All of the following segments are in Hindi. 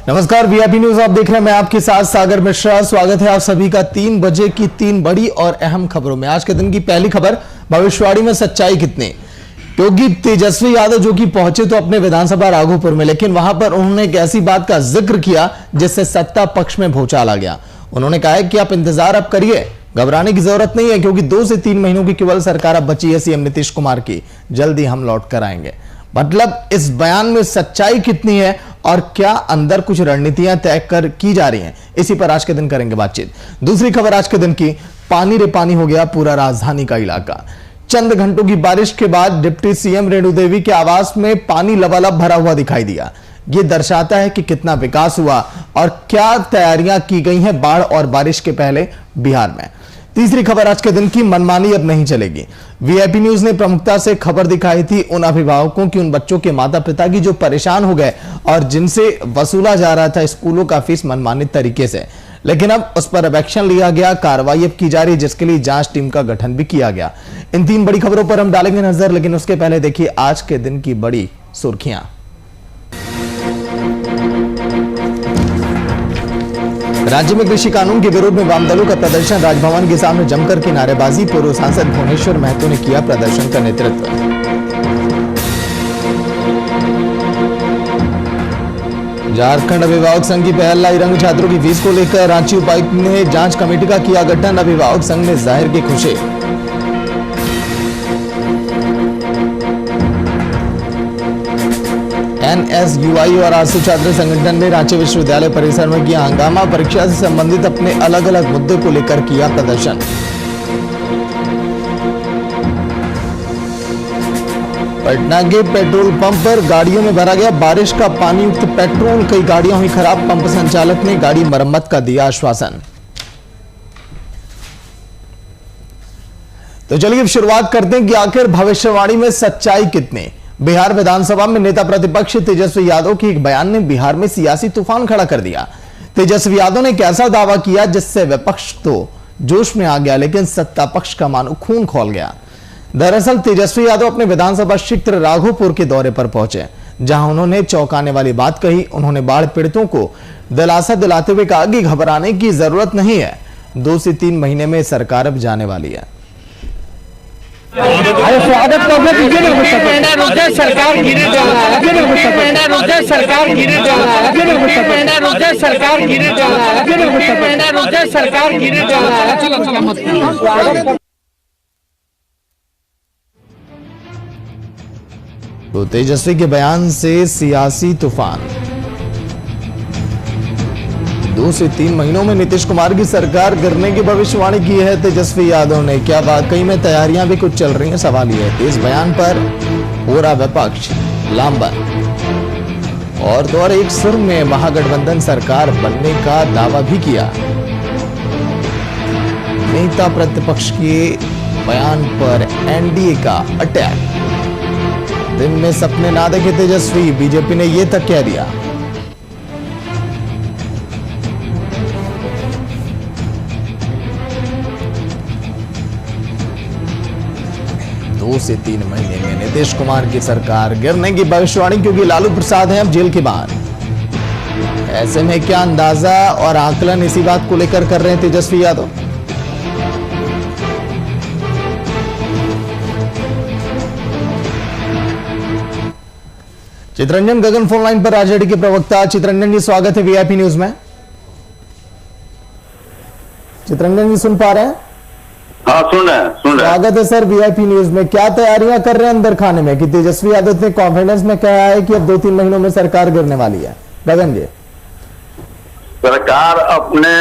नमस्कार, वीआईपी न्यूज आप देख रहे हैं। मैं आपके साथ सागर मिश्रा। स्वागत है आप सभी का 3 बजे की 3 बड़ी और अहम खबरों में। आज के दिन की पहली खबर, भविष्यवाणी में सच्चाई कितनी, क्योंकि तेजस्वी यादव जो कि पहुंचे तो अपने विधानसभा राघोपुर में, लेकिन वहां पर उन्होंने एक ऐसी बात का जिक्र किया जिससे सत्ता पक्ष में भूचाल आ गया। उन्होंने कहा है कि आप इंतजार अब करिए, घबराने की जरूरत नहीं है, क्योंकि 2 से 3 महीनों की केवल सरकार अब बची है सीएम नीतीश कुमार की। जल्दी हम लौट कर आएंगे। मतलब इस बयान में सच्चाई कितनी है और क्या अंदर कुछ रणनीतियां तय कर की जा रही हैं, इसी पर आज के दिन करेंगे बातचीत। दूसरी खबर आज के दिन की, पानी रे पानी हो गया पूरा राजधानी का इलाका। चंद घंटों की बारिश के बाद डिप्टी सीएम रेणु देवी के आवास में पानी लबालब भरा हुआ दिखाई दिया। यह दर्शाता है कि कितना विकास हुआ और क्या तैयारियां की गई हैं बाढ़ और बारिश के पहले बिहार में। तीसरी खबर आज के दिन की, मनमानी अब नहीं चलेगी। वीआईपी न्यूज ने प्रमुखता से खबर दिखाई थी उन अभिभावकों की, उन बच्चों के माता पिता की जो परेशान हो गए और जिनसे वसूला जा रहा था स्कूलों का फीस मनमानी तरीके से। लेकिन अब उस पर एक्शन लिया गया, कार्रवाई अब की जा रही है, जिसके लिए जांच टीम का गठन भी किया गया। इन 3 बड़ी खबरों पर हम डालेंगे नजर, लेकिन उसके पहले देखिए आज के दिन की बड़ी सुर्खियां। राज्य में कृषि कानून के विरोध में वाम दलों का प्रदर्शन, राजभवन के सामने जमकर की नारेबाजी। पूर्व सांसद भुवनेश्वर महतो ने किया प्रदर्शन का नेतृत्व। झारखंड अभिभावक संघ की पहल लाई रंग, छात्रों की फीस को लेकर रांची उपायुक्त ने जांच कमेटी का किया गठन। अभिभावक संघ ने जाहिर की खुशी। एनएसयूआई और आरसू छात्र संगठन ने रांची विश्वविद्यालय परिसर में किया हंगामा। परीक्षा से संबंधित अपने अलग अलग मुद्दे को लेकर किया प्रदर्शन। पटना के पेट्रोल पंप पर गाड़ियों में भरा गया बारिश का पानी युक्त पेट्रोल, कई गाड़ियां हुई खराब। पंप संचालक ने गाड़ी मरम्मत का दिया आश्वासन। तो चलिए अब शुरुआत करते हैं कि आखिर भविष्यवाणी में सच्चाई कितनी। बिहार विधानसभा में नेता प्रतिपक्ष तेजस्वी यादव के एक बयान ने बिहार में सियासी तूफान खड़ा कर दिया। तेजस्वी यादव ने एक ऐसा दावा किया जिससे विपक्ष तो जोश में आ गया, लेकिन सत्ता पक्ष का मानो खून खौल गया। दरअसल तेजस्वी यादव अपने विधानसभा क्षेत्र राघोपुर के दौरे पर पहुंचे, जहां उन्होंने चौंकाने वाली बात कही। उन्होंने बाढ़ पीड़ितों को दिलासा दिलाते हुए कहा कि घबराने की जरूरत नहीं है, 2 से 3 महीने में सरकार अब जाने वाली है। अरे स्वागत करने दीजिए ना, महीना रुक जाए, सरकार गिरे जा रहा है। महीना रुक जाए, सरकार गिरे जा रहा है। महीना रुक जाए, सरकार गिरे जा रहा है। महीना रुक जाए, सरकार गिरे जा रहा है। तो तेजस्वी के बयान से सियासी तूफान। 2 से 3 महीनों में नीतीश कुमार की सरकार गिरने की भविष्यवाणी की है तेजस्वी यादव ने। क्या वाकई में तैयारियां भी कुछ चल रही हैं? सवाल यह है कि इस बयान पर पूरा विपक्ष लामबंद और एक सुर में महागठबंधन सरकार बनने का दावा भी किया। नेता प्रतिपक्ष के बयान पर एनडीए का अटैक। दिन में सपने ना देखे तेजस्वी, बीजेपी ने यह तक कह दिया। दो से 3 महीने में नीतीश कुमार की सरकार गिरने की भविष्यवाणी, क्योंकि लालू प्रसाद हैं अब जेल के बाहर। ऐसे में क्या अंदाजा और आकलन इसी बात को लेकर कर रहे हैं तेजस्वी यादव। चितरंजन गगन फोन लाइन पर आरजेडी के प्रवक्ता। चितरंजन जी, स्वागत है वीआईपी न्यूज में। चितरंजन जी सुन पा रहे हैं? हाँ, सुन रहे हैं। स्वागत है सर वीआईपी न्यूज में। क्या तैयारियां कर रहे हैं अंदर खाने में कि तेजस्वी यादव ने कॉन्फिडेंस में कहा है कि अब 2-3 महीनों में सरकार गिरने वाली है? गगन जी, सरकार अपने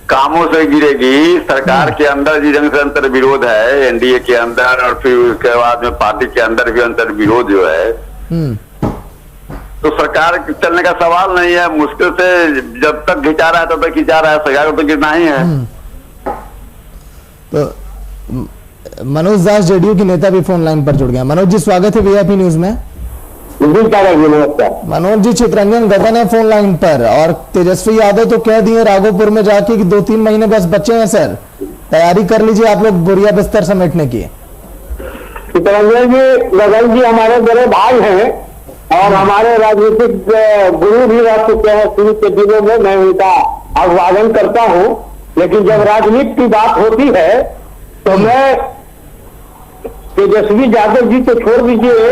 कामों से गिरेगी। सरकार के अंदर जिस ढंग से अंतर विरोध है एनडीए के अंदर, और फिर उसके बाद में पार्टी के अंदर भी अंतर विरोध जो है, तो सरकार चलने का सवाल नहीं है। मुश्किल से जब तक खिंचा रहा है तब तक खिंचा रहा है, सरकार को तो गिरना ही है। तो मनोज दास जेडीयू के नेता भी फोन लाइन पर जुड़ गए। मनोज जी, स्वागत है वीआईपी न्यूज में। मनोज जी, चितरंजन गगन है फोन लाइन पर, और तेजस्वी यादव तो कह दिए राघोपुर में जाके कि 2-3 महीने बस बचे हैं सर, तैयारी कर लीजिए आप लोग बोरिया बिस्तर समेटने की। चितरंजन जी, गगन जी हमारे बड़े भाई हैं और हमारे राजनीतिक गुरु भी रह चुके हैं शुरू के दिनों में, मैं उनका अभिवादन करता हूं। लेकिन जब राजनीति की बात होती है तो मैं तेजस्वी यादव जी को छोड़ दीजिए,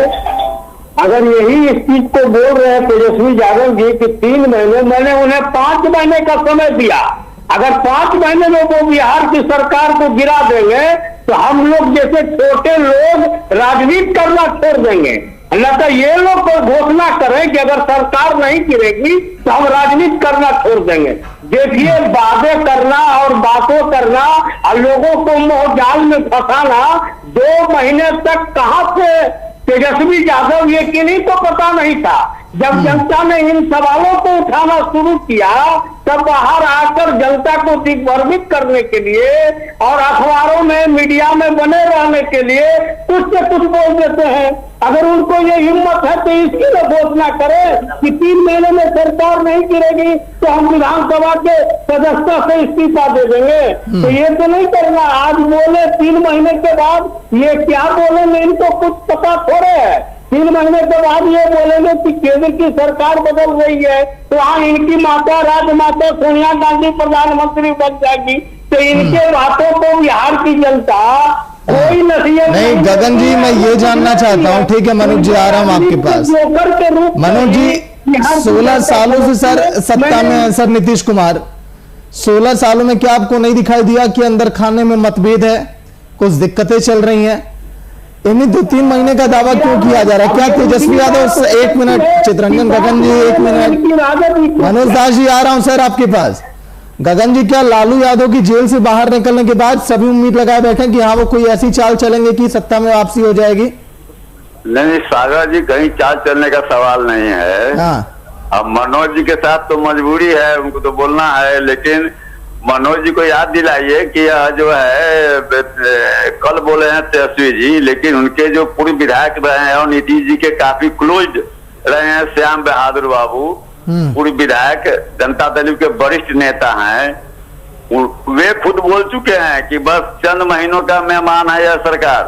अगर यही इस चीज को बोल रहे हैं तेजस्वी यादव जी कि 3 महीने, मैंने उन्हें 5 महीने का समय दिया। अगर 5 महीने में वो बिहार की सरकार को गिरा देंगे तो हम लोग जैसे छोटे लोग राजनीति करना छोड़ देंगे। न तो ये लोग कोई घोषणा करें कि अगर सरकार नहीं गिरेगी तो हम राजनीति करना छोड़ देंगे। देखिए, वादे करना और बातों करना और लोगों को मोह जाल में फंसाना, 2 महीने तक कहां से तेजस्वी यादव ये किन्हीं को पता नहीं था। जब जनता ने इन सवालों को उठाना शुरू किया तब बाहर आकर जनता को दिग्भ्रमित करने के लिए और अखबारों में मीडिया में बने रहने के लिए कुछ से कुछ बोल देते हैं। अगर उनको ये हिम्मत है तो इसकी लिए घोषणा करें कि 3 महीने में सरकार नहीं गिरेगी तो हम विधानसभा के सदस्यता से इस्तीफा दे देंगे। तो ये तो नहीं करना। आज बोले 3 महीने के बाद ये क्या बोलेंगे, इनको कुछ पता थोड़े है। 3 महीने के बाद ये बोलेंगे कि केंद्र की सरकार बदल रही है तो वहां इनकी माता राजमाता सोनिया गांधी प्रधानमंत्री बन जाएगी। तो इनके बातों को बिहार की जनता कोई नसीहत नहीं। गगन जी, मैं ये जानना चाहता हूँ, ठीक है मनोज जी, आ रहा हूँ आपके पास। मनोज जी, 16 सालों से सर सत्ता में है सर नीतीश कुमार, 16 सालों में क्या आपको नहीं दिखाई दिया कि अंदर खाने में मतभेद है, कुछ दिक्कतें चल रही हैं? इन्हीं 2-3 महीने का दावा क्यों किया जा रहा है? क्या तेजस्वी यादव, 1 मिनट चित्ररंजन, गगन जी 1 मिनट, मनोज दास जी आ रहा हूं सर आपके पास। गगन जी, क्या लालू यादव की जेल से बाहर निकलने के बाद सभी उम्मीद लगाए बैठे कि हाँ वो कोई ऐसी चाल चलेंगे कि सत्ता में वापसी हो जाएगी? नहीं सागर जी, कहीं चाल चलने का सवाल नहीं है। हाँ। अब मनोज जी के साथ तो मजबूरी है, उनको तो बोलना है, लेकिन मनोज जी को याद दिलाइए कि यह जो है कल बोले हैं तेजस्वी जी, लेकिन उनके जो पूर्व विधायक रहे हैं और नीतीश जी के काफी क्लोज रहे हैं, श्याम बहादुर बाबू पूर्व विधायक, जनता दल के वरिष्ठ नेता हैं, वे खुद बोल चुके हैं कि बस चंद महीनों का मेहमान है यह सरकार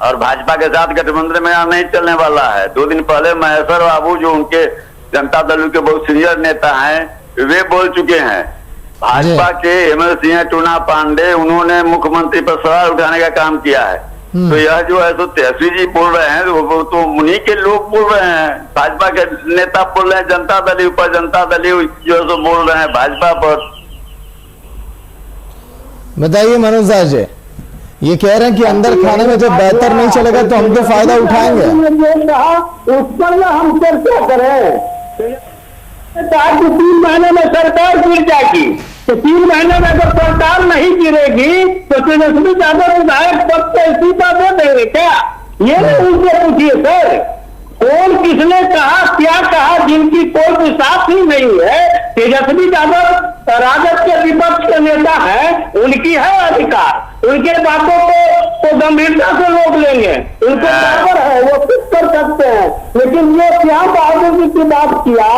और भाजपा के साथ गठबंधन में नहीं चलने वाला है। 2 दिन पहले महेश्वर बाबू जो उनके जनता दल के बहुत सीनियर नेता हैं, वे बोल चुके हैं। भाजपा के हेमंत सिंह टूना पांडे, उन्होंने मुख्यमंत्री पर सवाल उठाने का काम किया है। तो यह जो है तो तेजस्वी जी बोल रहे हैं वो तो उन्हीं के लोग बोल रहे हैं, भाजपा के नेता बोल रहे हैं, जनता दल पर, जनता दल जो है तो बोल रहे हैं भाजपा पर। बताइए मनोज दास जी, ये कह रहे हैं कि अंदर खाने में जब बेहतर नहीं चलेगा तो हम तो फायदा उठाएंगे। उस पर हम चर्चा करें। 3 महीने में सरकार गिर जाएगी तो 3 महीने में अगर सरकार नहीं गिरेगी तो तेजस्वी यादव विधायक पद से इस्तीफा दे देंगे क्या? ये नहीं उनसे पूछिए सर, कौन किसने कहा, क्या कहा, जिनकी कोई विश्वास ही नहीं है। तेजस्वी यादव राजद के विपक्ष के नेता है, उनकी है अधिकार, उनके बातों को तो गंभीरता से लोग लेंगे, उनको बराबर है, वो कुछ कर सकते हैं। लेकिन ये क्या बहादुर जी की बात किया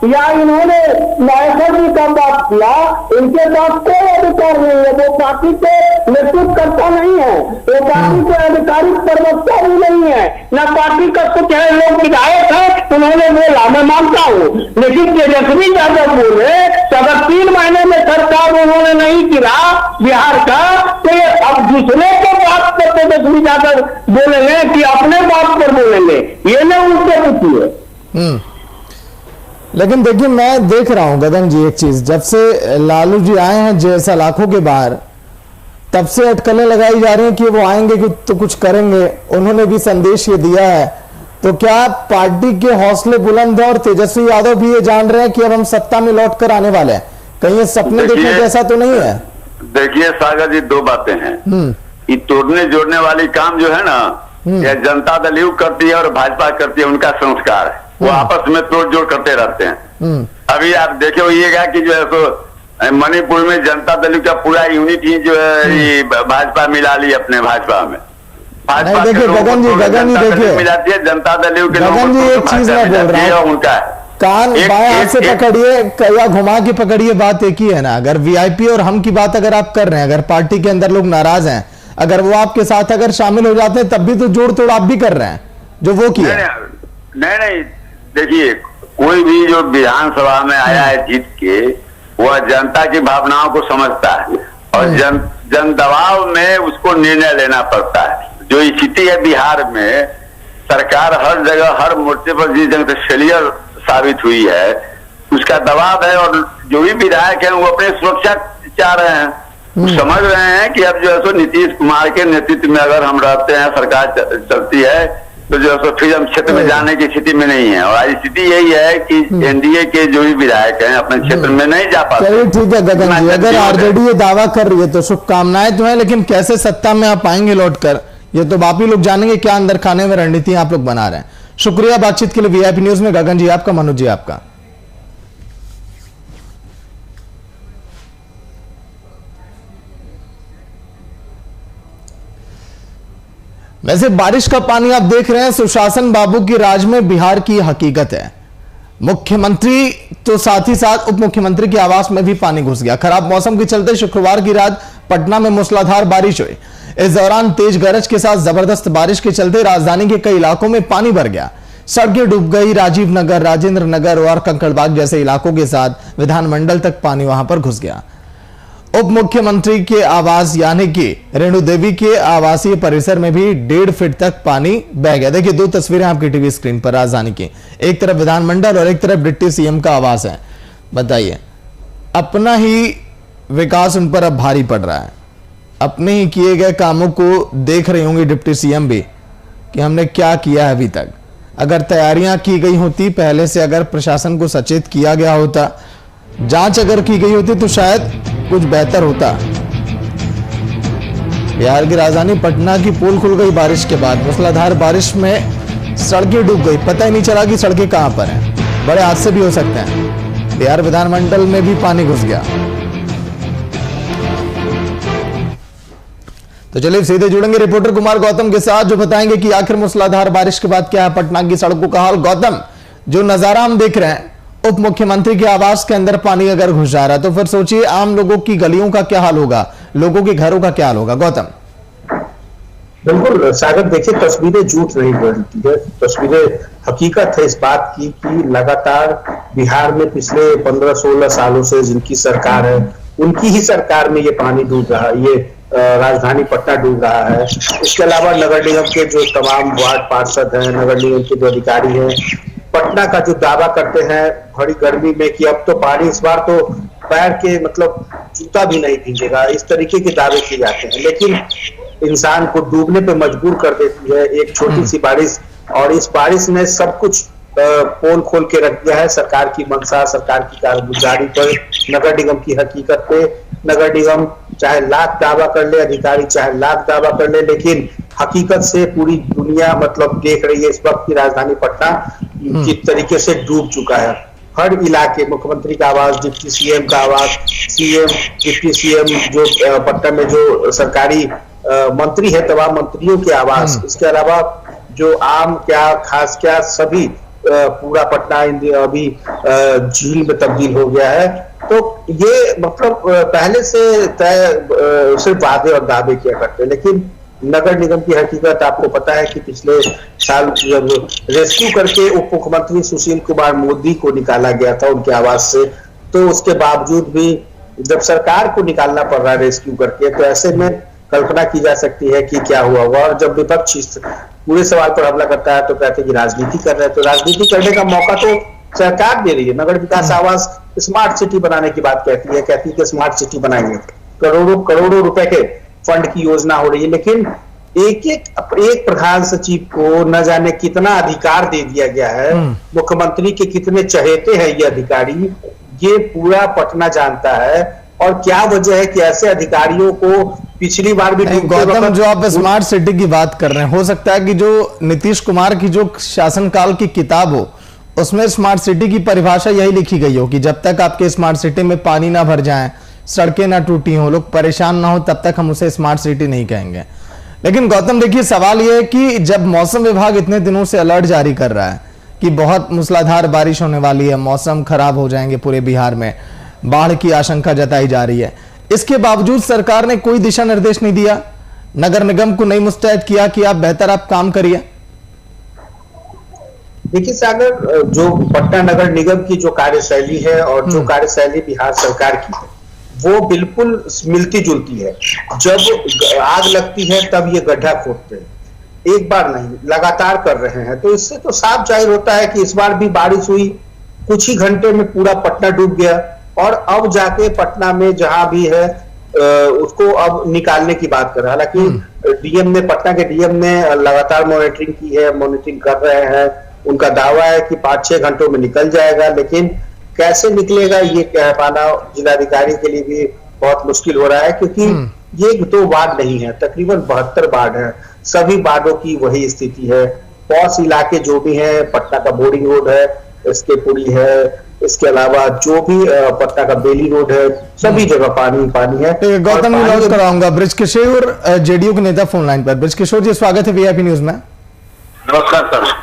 या इन्होंने महेश्वर जी का बात किया, इनके पास कोई अधिकार नहीं है। वो पार्टी के नेतृत्व करता नहीं है, वो पार्टी के आधिकारिक प्रवक्ता भी नहीं है, न पार्टी का कुछ है। लोग विधायक है, उन्होंने बोला, मैं मानता हूँ, लेकिन तेजस्वी यादव बोले तो अगर 3 महीने में सरकार उन्होंने नहीं गिरा बिहार का तो ये अब दूसरे के बात पर तेजस्वी यादव बोलेंगे कि अपने बात पर बोलेंगे, ये न उनसे पूछिए। लेकिन देखिए, मैं देख रहा हूं गगन जी एक चीज, जब से लालू जी आए हैं जैसा लाखों के बाहर, तब से अटकलें लगाई जा रही हैं कि वो आएंगे तो कुछ करेंगे। उन्होंने भी संदेश ये दिया है, तो क्या पार्टी के हौसले बुलंद है और तेजस्वी यादव भी ये जान रहे हैं कि अब हम सत्ता में लौट कर आने वाले हैं? कहीं ये सपने देखने जैसा तो नहीं है? देखिए सागर जी, 2 बातें हैं। ये तोड़ने जोड़ने वाली काम जो है ना, यह जनता दल करती है और भाजपा करती है, उनका संस्कार है, वो आपस में तोड़ जोड़ करते रहते हैं। अभी आप देखे होइएगा कि जो है तो मणिपुर में जनता दल का पूरा यूनिट ही जो है ये भाजपा मिला ली अपने भाजपा में। भाजपा देखिए गगन जी देखिए, मिलाती है जनता दल के गगन जी एक चीज मैं बोल रहा हूँ, उनका कान बाएं हाथ से पकड़िए या घुमा के पकड़िए, बात एक ही है ना। अगर वीआईपी और हम की बात अगर आप कर रहे हैं, अगर पार्टी के अंदर लोग नाराज हैं, अगर वो आपके साथ अगर शामिल हो जाते हैं तब भी तो जोड़ तोड़ आप भी कर रहे हैं जो वो किया। नहीं, देखिए, कोई भी जो विधानसभा में आया है जीत के, वह जनता की भावनाओं को समझता है और जन दबाव में उसको निर्णय लेना पड़ता है। जो स्थिति है बिहार में, सरकार हर जगह हर मोर्चे पर जिस जगह से फेलियर साबित हुई है, उसका दबाव है और जो भी विधायक हैं वो अपनी सुरक्षा चाह रहे हैं। वो समझ रहे हैं कि अब जो है सो नीतीश कुमार के नेतृत्व में अगर हम रहते हैं, सरकार चलती है, तो जो है सो फिर हम क्षेत्र में जाने की स्थिति में नहीं है। और आज स्थिति यही है कि एनडीए के जो भी विधायक हैं अपने क्षेत्र में नहीं जा पाते। चलिए ठीक है गगन जी, अगर आरजेडी ये दावा कर रही है तो शुभकामनाएं तो है, लेकिन कैसे सत्ता में आप आएंगे लौट कर, ये तो आप ही लोग जानेंगे। क्या अंदर खाने में रणनीति आप लोग बना रहे हैं। शुक्रिया बातचीत के लिए वीआईपी न्यूज में गगन जी आपका, मनोज जी आपका। वैसे बारिश का पानी आप देख रहे हैं, सुशासन बाबू की राज में बिहार की हकीकत है। मुख्यमंत्री तो साथ ही साथ उप मुख्यमंत्री के आवास में भी पानी घुस गया। खराब मौसम के चलते शुक्रवार की रात पटना में मूसलाधार बारिश हुई। इस दौरान तेज गरज के साथ जबरदस्त बारिश के चलते राजधानी के कई इलाकों में पानी भर गया। सड़कें डूब गई। राजीव नगर, राजेंद्र नगर और कंकड़बाग जैसे इलाकों के साथ विधानमंडल तक पानी वहां पर घुस गया। उप मुख्यमंत्री के आवास यानी कि रेणु देवी के आवासीय परिसर में भी 1.5 फीट तक पानी बह गया। देखिए दो तस्वीरें आपकी टीवी स्क्रीन पर राजधानी की, एक तरफ विधानमंडल और एक तरफ डिप्टी सीएम का आवास है। बताइए, अपना ही विकास उन पर अब भारी पड़ रहा है। अपने ही किए गए कामों को देख रही होंगी डिप्टी सीएम भी कि हमने क्या किया है अभी तक। अगर तैयारियां की गई होती पहले से, अगर प्रशासन को सचेत किया गया होता, जांच अगर की गई होती तो शायद कुछ बेहतर होता। बिहार की राजधानी पटना की पोल खुल गई बारिश के बाद। मूसलाधार बारिश में सड़कें डूब गई, पता ही नहीं चला कि सड़कें कहां पर हैं। बड़े हादसे भी हो सकते हैं। बिहार विधानमंडल में भी पानी घुस गया। तो चलिए सीधे जुड़ेंगे रिपोर्टर कुमार गौतम के साथ, जो बताएंगे कि आखिर मूसलाधार बारिश के बाद क्या है पटना की सड़कों का हाल। गौतम, जो नजारा हम देख रहे हैं, उप मुख्यमंत्री के आवास के अंदर पानी अगर घुस जा रहा है तो फिर सोचिए आम लोगों की गलियों का क्या हाल होगा, लोगों के घरों का क्या हाल होगा। गौतम, बिल्कुल सागर, देखिए तस्वीरें झूठ नहीं बोलती है, तस्वीरें हकीकत है इस बात की कि लगातार बिहार में पिछले 15-16 सालों से जिनकी सरकार है, उनकी ही सरकार में ये पानी डूब रहा है, ये राजधानी पटना डूब रहा है। इसके अलावा नगर निगम के जो तमाम वार्ड पार्षद हैं, नगर निगम के जो अधिकारी हैं, पटना का जो दावा करते हैं बड़ी गर्मी में कि अब तो पानी इस बार तो पैर के मतलब जूता भी नहीं भीगेगा, इस तरीके के दावे किए जाते हैं, लेकिन इंसान को डूबने पे मजबूर कर देती है एक छोटी सी बारिश। और इस बारिश ने सब कुछ पोल खोल के रख दिया है, सरकार की मंशा, सरकार की कारगुजारी पर, नगर निगम की हकीकत पे। नगर निगम चाहे लाख दावा कर ले, अधिकारी चाहे लाख दावा कर ले, लेकिन हकीकत से पूरी दुनिया मतलब देख रही है इस वक्त की राजधानी पटना किस तरीके से डूब चुका है। हर इलाके, मुख्यमंत्री का आवास, डिप्टी सीएम का आवास, सीएम, डिप्टी सीएम, जो पटना में जो सरकारी मंत्री है, तमाम मंत्रियों के आवास, इसके अलावा जो आम क्या खास क्या सभी पूरा पटना अभी झील में तब्दील हो गया है। तो ये मतलब पहले से तय सिर्फ वादे और दावे किया करते हैं, लेकिन नगर निगम की हकीकत आपको पता है कि पिछले साल जब रेस्क्यू करके उप मुख्यमंत्री सुशील कुमार मोदी को निकाला गया था उनके आवास से, तो उसके बावजूद भी जब सरकार को निकालना पड़ रहा है रेस्क्यू करके, तो ऐसे में कल्पना की जा सकती है कि क्या हुआ होगा। और जब विपक्ष पूरे सवाल पर हमला करता है तो कहते हैं कि राजनीति कर रहे हैं, तो राजनीति करने का मौका तो सरकार दे रही है। नगर विकास आवास स्मार्ट सिटी बनाने की बात कहती है कि स्मार्ट सिटी बनाएंगे, करोड़ों रुपए के फंड की योजना हो रही है, लेकिन एक प्रधान सचिव को न जाने कितना अधिकार दे दिया गया है। मुख्यमंत्री के कितने चहेते हैं ये अधिकारी, ये पूरा पटना जानता है। और क्या वजह है कि ऐसे अधिकारियों को पिछली बार भी गौतम, जो आप स्मार्ट सिटी की बात कर रहे हैं, हो सकता है कि जो नीतीश कुमार की जो शासनकाल की किताब हो उसमें स्मार्ट सिटी की परिभाषा यही लिखी गई हो कि जब तक आपके स्मार्ट सिटी में पानी ना भर जाए, सड़कें ना टूटी हो, लोग परेशान ना हो, तब तक हम उसे स्मार्ट सिटी नहीं कहेंगे। लेकिन गौतम देखिए, सवाल यह है कि जब मौसम विभाग इतने दिनों से अलर्ट जारी कर रहा है कि बहुत मूसलाधार बारिश होने वाली है, मौसम खराब हो जाएंगे पूरे बिहार में, बाढ़ की आशंका जताई जा रही है, इसके बावजूद सरकार ने कोई दिशा निर्देश नहीं दिया, नगर निगम को नहीं मुस्तैद किया कि आप बेहतर आप काम करिए। देखिए सागर, जो पटना नगर निगम की जो कार्यशैली है और जो कार्यशैली बिहार सरकार की है वो बिल्कुल मिलती जुलती है। जब आग लगती है तब ये गड्ढा खोदते हैं, एक बार नहीं लगातार कर रहे हैं। तो इससे तो साफ जाहिर होता है कि इस बार भी बारिश हुई, कुछ ही घंटे में पूरा पटना डूब गया और अब जाके पटना में जहां भी है उसको अब निकालने की बात कर रहा है। हालांकि डीएम ने, पटना के डीएम ने लगातार मॉनिटरिंग की है, मॉनिटरिंग कर रहे हैं। उनका दावा है कि 5-6 घंटों में निकल जाएगा, लेकिन कैसे निकलेगा ये कह पाना जिलाधिकारी के लिए भी बहुत मुश्किल हो रहा है, क्योंकि ये 2 वार्ड नहीं है, तकरीबन 72 वार्ड है। सभी वार्डों की वही स्थिति है। पॉश इलाके जो भी है, पटना का बोर्डिंग रोड है, इसके पुरी है, इसके अलावा जो भी पटना का बेली रोड है, सभी जगह पानी पानी है। गौतम लॉन्च कराऊंगा ब्रिज किशोर, जेडीयू के नेता फोन लाइन पर। ब्रिज किशोर जी, स्वागत है वीआईपी न्यूज में। नमस्कार सर।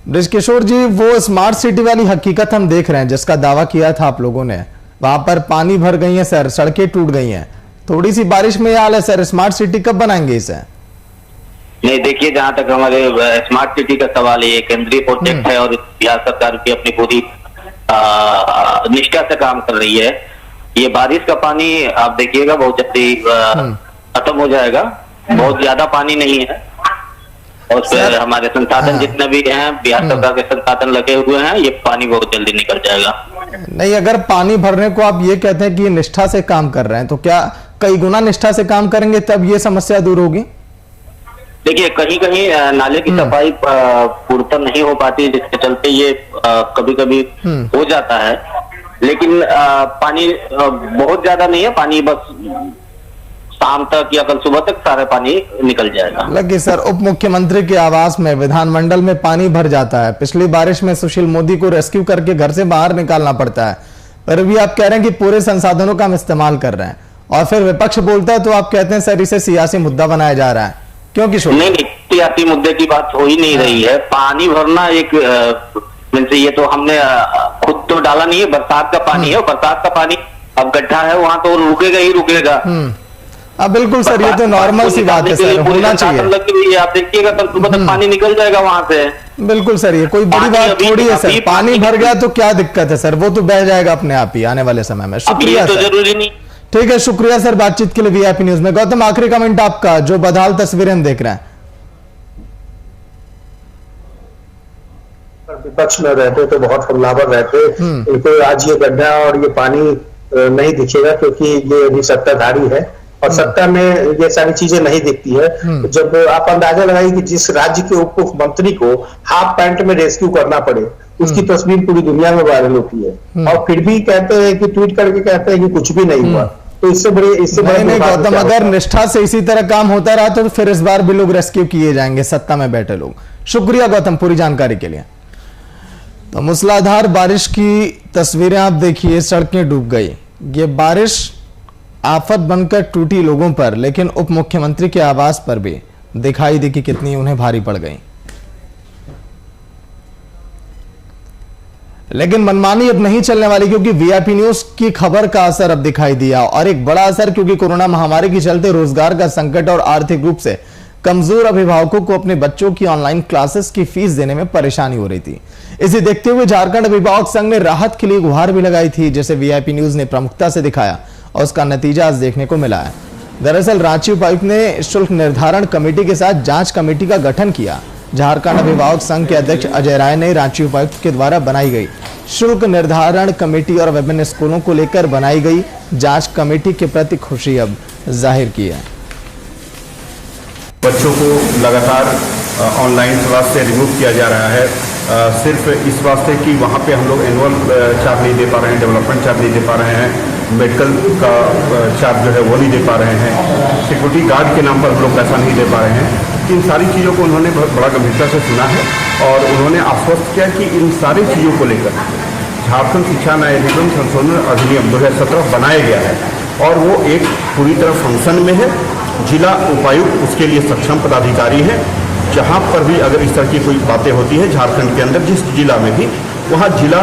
ब्रिज किशोर जी, वो स्मार्ट सिटी वाली हकीकत हम देख रहे हैं जिसका दावा किया था आप लोगों ने, वहां पर पानी भर गई है सर, सड़कें टूट गई हैं, थोड़ी सी बारिश में हाल है सर, स्मार्ट सिटी कब बनाएंगे इसे? नहीं, देखिए, जहां तक हमारे स्मार्ट सिटी का सवाल है, ये केंद्रीय प्रोजेक्ट है और बिहार सरकार भी अपनी पूरी निष्ठा से काम कर रही है। ये बारिश का पानी आप देखिएगा बहुत जल्दी खत्म हो जाएगा, बहुत ज्यादा पानी नहीं है और फिर हमारे संसाधन जितने भी हैं, बिहार सरकार के संसाधन लगे हुए हैं, ये पानी बहुत जल्दी निकल जाएगा। नहीं, अगर पानी भरने को आप ये कहते हैं कि ये निष्ठा से काम कर रहे हैं, तो क्या कई गुना निष्ठा से काम करेंगे तब ये समस्या दूर होगी? देखिए, कहीं कहीं नाले की सफाई पूर्णतः नहीं हो पाती, जिसके चलते ये कभी कभी हो जाता है, लेकिन पानी बहुत ज्यादा नहीं है, पानी बस शाम तक या कल सुबह तक सारा पानी निकल जाएगा। लगे सर, उप मुख्यमंत्री के आवास में, विधानमंडल में पानी भर जाता है। पिछली बारिश में सुशील मोदी को रेस्क्यू करके घर से बाहर निकालना पड़ता है, पर अभी आप कह रहे हैं कि पूरे संसाधनों का हम इस्तेमाल कर रहे हैं, और फिर विपक्ष बोलता है तो आप कहते हैं सर इसे सियासी मुद्दा बनाया जा रहा है। क्यों किशोर? नहीं, सियासी मुद्दे की बात हो ही नहीं रही है। पानी भरना एक ये तो हमने खुद तो डाला नहीं है, बरसात का पानी है, और बरसात का पानी अब गड्ढा है वहां तो रुकेगा ही रुकेगा। अब बिल्कुल सर, ये तो नॉर्मल सी बात है सर, होना चाहिए। लगी हुई है, आप देखिएगा कल सुबह तक पानी निकल जाएगा वहां से। बिल्कुल सर, ये कोई बड़ी बात थोड़ी है सर, पानी भर गया तो क्या दिक्कत है सर, वो तो बह जाएगा अपने आप ही आने वाले समय में। शुक्रिया तो सर, जरूरी नहीं। ठीक है, शुक्रिया सर बातचीत के लिए वीआईपी न्यूज में। गौतम, आखिरी कमेंट आपका, जो बदहाल तस्वीरें हम देख रहे हैं। विपक्ष में रहते तो बहुत हमलावर रहते, इनको आज ये गड्ढा और ये पानी नहीं दिखेगा, क्योंकि ये अभी सत्ताधारी है और सत्ता में ये सारी चीजें नहीं दिखती है। जब आप अंदाजा लगाइए कि जिस राज्य के उप मुख्यमंत्री को हाफ पैंट में रेस्क्यू करना पड़े, उसकी तस्वीर पूरी दुनिया में वायरल होती है, और फिर भी कहते हैं कि ट्वीट करके कहते हैं कि कुछ भी नहीं हुआ। तो इससे बड़े नहीं गौतम, अगर निष्ठा से इसी तरह काम होता रहा तो फिर इस बार भी लोग रेस्क्यू किए जाएंगे, सत्ता में बैठे लोग। शुक्रिया गौतम पूरी जानकारी के लिए। तो मूसलाधार बारिश की तस्वीरें आप देखिए, सड़कें डूब गई। ये बारिश आफत बनकर टूटी लोगों पर, लेकिन उप मुख्यमंत्री के आवास पर भी दिखाई दी कि कितनी उन्हें भारी पड़ गई। लेकिन मनमानी अब नहीं चलने वाली, क्योंकि वीआईपी न्यूज की खबर का असर अब दिखाई दिया, और एक बड़ा असर, क्योंकि कोरोना महामारी के चलते रोजगार का संकट और आर्थिक रूप से कमजोर अभिभावकों को अपने बच्चों की ऑनलाइन क्लासेस की फीस देने में परेशानी हो रही थी। इसे देखते हुए झारखंड अभिभावक संघ ने राहत के लिए गुहार भी लगाई थी, जैसे वीआईपी न्यूज ने प्रमुखता से दिखाया, और उसका नतीजा आज देखने को मिला है। दरअसल रांची उपायुक्त ने शुल्क निर्धारण कमेटी के साथ जांच कमेटी का गठन किया। झारखंड अभिभावक संघ के अध्यक्ष अजय राय ने रांची उपायुक्त के द्वारा बनाई गई शुल्क निर्धारण कमेटी और विभिन्न स्कूलों को लेकर बनाई गई जांच कमेटी के प्रति खुशी अब जाहिर की है। बच्चों को लगातार ऑनलाइन क्लास से रिमूव किया जा रहा है, सिर्फ इस वास्ते कि वहाँ पे हम लोग एनुअल चार्ज नहीं दे पा रहे हैं, डेवलपमेंट चार्ज नहीं दे पा रहे हैं, मेडिकल का चार्ज जो है वो नहीं दे पा रहे हैं, सिक्योरिटी गार्ड के नाम पर हम लोग पैसा नहीं दे पा रहे हैं। इन सारी चीज़ों को उन्होंने बहुत बड़ा गंभीरता से सुना है और उन्होंने आश्वस्त किया कि इन सारी चीज़ों को लेकर झारखंड शिक्षा न्याय निगम संशोधन अधिनियम 2017 बनाया गया है और वो एक पूरी तरह फंक्शन में है। जिला उपायुक्त उसके लिए सक्षम पदाधिकारी है। जहां पर भी अगर इस तरह की कोई बातें होती है झारखंड के अंदर जिस जिला में भी, वहाँ जिला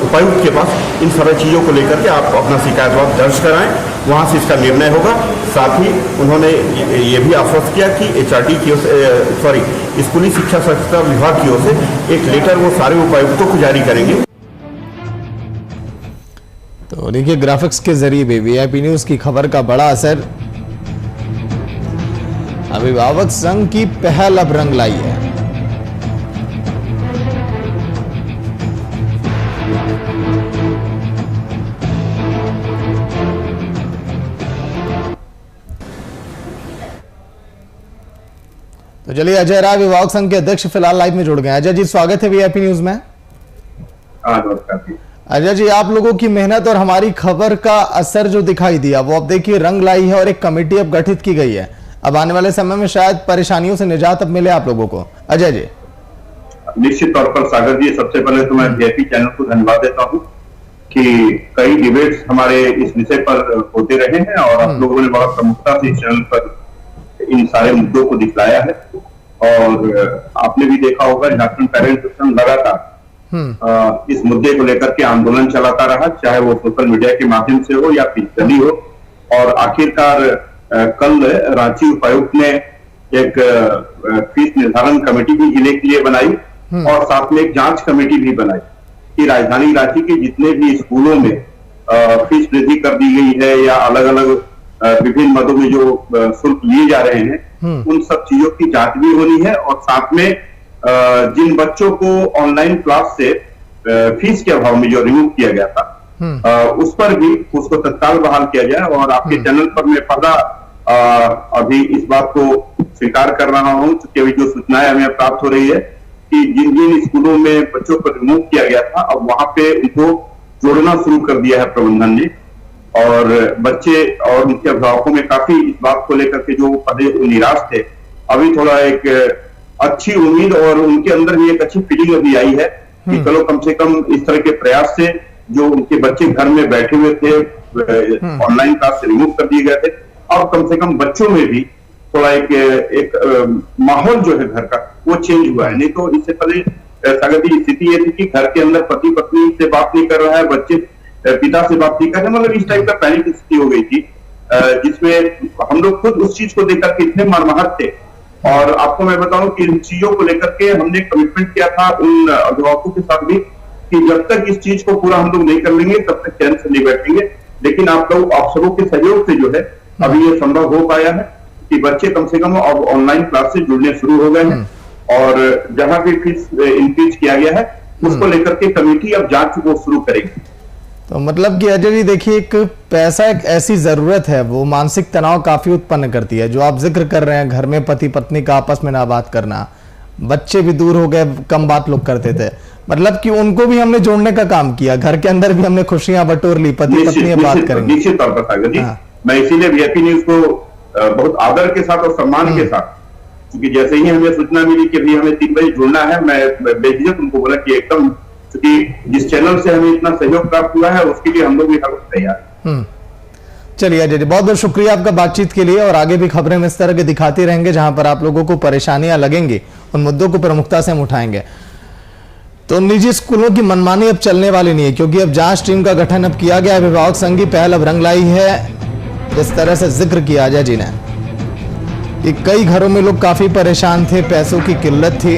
उपायुक्त के पास इन सारी चीज़ों को लेकर के आप अपना शिकायत दर्ज कराएं, वहाँ से इसका निर्णय होगा। साथ ही उन्होंने ये भी आश्वस्त किया कि HRD की ओर से स्कूली शिक्षा संस्था विभाग की ओर से एक लेटर वो सारे उपायुक्तों को जारी करेंगे। तो देखिए ग्राफिक्स के जरिए भी VIP न्यूज की खबर का बड़ा असर। अभिभावक संघ की पहल अब रंग लाई है। तो चलिए अजय राय अभिभावक संघ के अध्यक्ष फिलहाल लाइव में जुड़ गए। अजय जी स्वागत है VIP न्यूज में। अजय जी आप लोगों की मेहनत और हमारी खबर का असर जो दिखाई दिया वो अब देखिए रंग लाई है और एक कमेटी अब गठित की गई है। अब आने वाले समय में शायद परेशानियों से निजात अब मिले आप लोगों को। अजय जी निश्चित तौर पर सागर जी, सबसे पहले तो मैं VIP चैनल को धन्यवाद देता हूं कि कई डिबेट्स हमारे इस विषय पर होते रहे हैं और आप लोगों ने बहुत प्रमुखता से इस चैनल पर इन सारे मुद्दों को दिखलाया है। और आपने भी देखा होगा झारखंड पेरेंट्स एसोसिएशन लगातार इस मुद्दे को लेकर के आंदोलन चलाता रहा, चाहे वो सोशल मीडिया के माध्यम से हो या फिजिकली हो। और आखिरकार कल रांची उपायुक्त ने एक फीस निर्धारण कमेटी भी जिले के लिए बनाई और साथ में एक जांच कमेटी भी बनाई कि राजधानी रांची के जितने भी स्कूलों में फीस वृद्धि कर दी गई है या अलग अलग विभिन्न मदों में जो शुल्क लिए जा रहे हैं उन सब चीजों की जांच भी होनी है। और साथ में जिन बच्चों को ऑनलाइन क्लास से फीस के अभाव में जो रिमूव किया गया था उस पर भी उसको तत्काल बहाल किया जाए। और आपके चैनल पर मैं पहला अभी इस बात को स्वीकार कर रहा हूं क्योंकि अभी जो सूचनाएं हमें प्राप्त हो रही है कि जिन जिन स्कूलों में बच्चों को रिमूव किया गया था अब वहां पे उनको जोड़ना शुरू कर दिया है प्रबंधन ने। और बच्चे और उनके अभिभावकों में काफी इस बात को लेकर के जो पहले निराश थे अभी थोड़ा एक अच्छी उम्मीद और उनके अंदर भी एक अच्छी फीलिंग अभी आई है कि चलो कम से कम इस तरह के प्रयास से जो उनके बच्चे घर में बैठे हुए थे ऑनलाइन क्लास से रिमूव कर दिए गए थे और कम से कम बच्चों में भी थोड़ा एक माहौल जो है घर का वो चेंज हुआ है। नहीं तो इससे पहले सागर की स्थिति ये थी कि घर के अंदर पति पत्नी से बात नहीं कर रहा है, बच्चे पिता से बात नहीं कर रहे, मतलब इस टाइप का पैनिक स्थिति हो गई थी जिसमें हम लोग खुद उस चीज को लेकर के इतने मर्माहत थे। और आपको मैं बताऊं कि इन चीजों को लेकर के हमने कमिटमेंट किया था उन अभिभावकों के साथ भी कि जब तक इस चीज को पूरा हम लोग नहीं कर लेंगे तब तक चैन से नहीं बैठेंगे। लेकिन आप सबों के सहयोग से जो है अभी ये संभव हो पाया है कि बच्चे कम से कम अब ऑनलाइन क्लास से जुड़ने शुरू हो गए हैं। और जहां भी फीस इंक्रीज किया गया है उसको लेकर के कमेटी अब जांच वो शुरू करेगी। तो मतलब कि अजय जी देखिए एक पैसा एक ऐसी जरूरत है वो मानसिक तनाव काफी उत्पन्न करती है। जो आप जिक्र कर रहे हैं घर में पति पत्नी का आपस में ना बात करना, बच्चे भी दूर हो गए, कम बात लोग करते थे, मतलब कि उनको भी हमने जोड़ने का काम किया। घर के अंदर भी हमने खुशियां बटोर ली, पति पत्नी बात करेंगे। निश्चित तौर पर सागर जी मैं इसीलिए VIP न्यूज को बहुत आदर के साथ और सम्मान के साथ, क्योंकि जैसे ही हमें सूचना मिली कि अभी हमें 3 बजे जुड़ना है, मैं बेझिझक उनको बोला कि एकदम, क्योंकि जिस चैनल से हमें इतना सहयोग प्राप्त हुआ है उसके लिए हम लोग भी हर वक्त तैयार हैं। चलिए अजय जी बहुत बहुत शुक्रिया आपका बातचीत के लिए और आगे भी खबरें हम इस तरह के दिखाते रहेंगे जहां पर आप लोगों को परेशानियां लगेंगी उन मुद्दों को प्रमुखता से हम उठाएंगे। तो निजी स्कूलों की मनमानी अब चलने वाली नहीं है क्योंकि अब जांच टीम का गठन अब किया गया। अभिभावक संघ की पहल अब रंग लाई है। जिस तरह से जिक्र किया अजय जी ने कि कई घरों में लोग काफी परेशान थे, पैसों की किल्लत थी,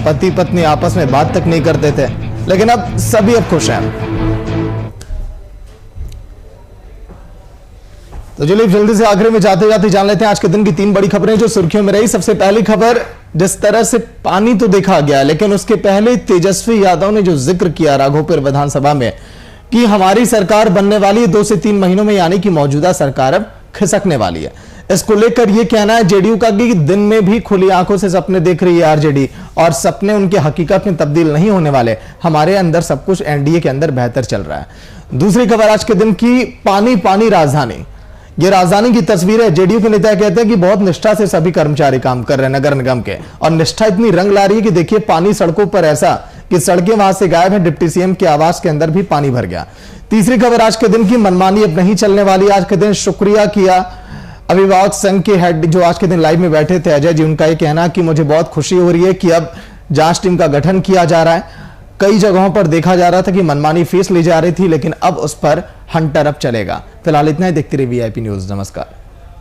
पति पत्नी आपस में बात तक नहीं करते थे, लेकिन अब सभी अब खुश हैं। तो चलिए जल्दी से आखिर में जाते जाते जान लेते हैं आज के दिन की 3 बड़ी खबरें जो सुर्खियों में रही। सबसे पहली खबर, जिस तरह से पानी तो देखा गया लेकिन उसके पहले तेजस्वी यादव ने जो जिक्र किया राघोपुर विधानसभा में कि हमारी सरकार बनने वाली है 2 से 3 महीनों में, यानी कि मौजूदा सरकार अब खिसकने वाली है। इसको लेकर यह कहना है जेडीयू का कि दिन में भी खुली आंखों से सपने देख रही है आरजेडी और सपने उनके हकीकत में तब्दील नहीं होने वाले। हमारे अंदर सब कुछ एनडीए के अंदर बेहतर चल रहा है। दूसरी खबर आज के दिन की, पानी पानी राजधानी। ये राजधानी की तस्वीर है। जेडीयू के नेता कहते हैं कि बहुत निष्ठा से सभी कर्मचारी काम कर रहे हैं नगर निगम के और निष्ठा इतनी रंग ला रही है कि देखिए पानी सड़कों पर ऐसा कि सड़कें वहां से गायब है, डिप्टी सीएम के आवास के अंदर भी पानी भर गया। तीसरी खबर आज के दिन की, मनमानी अब नहीं चलने वाली। आज के दिन शुक्रिया किया अभिभावक संघ के हेड जो आज के दिन लाइव में बैठे थे अजय जी, उनका यह कहना कि मुझे बहुत खुशी हो रही है कि अब जांच टीम का गठन किया जा रहा है। कई जगहों पर देखा जा रहा था कि मनमानी फीस ली जा रही थी, लेकिन अब उस पर हंटर अब चलेगा। फिलहाल इतना ही। देखते रहिए VIP न्यूज। नमस्कार।